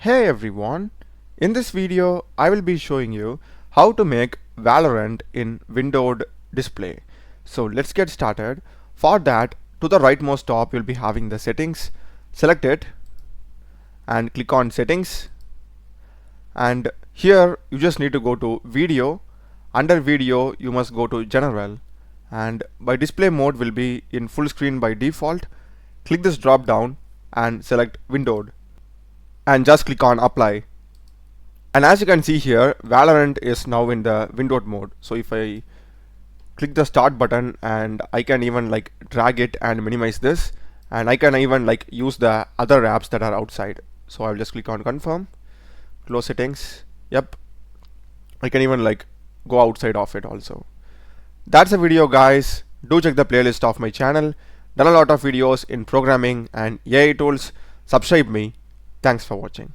Hey everyone, in this video I will be showing you how to make Valorant in windowed display. So let's get started. For that, to the rightmost top you'll be having the settings. Select it and click on settings, and here you just need to go to video. Under video you must go to general, and by display mode will be in full screen by default. Click this drop down and select windowed and just click on apply. And as you can see here, Valorant is now in the windowed mode. So if I click the start button, and I can even like drag it and minimize this, and I can even like use the other apps that are outside. So I'll just click on confirm, close settings. Yep, I can even like go outside of it also. That's the video, guys. Do check the playlist of my channel. Done a lot of videos in programming and AI tools. Subscribe me. Thanks for watching.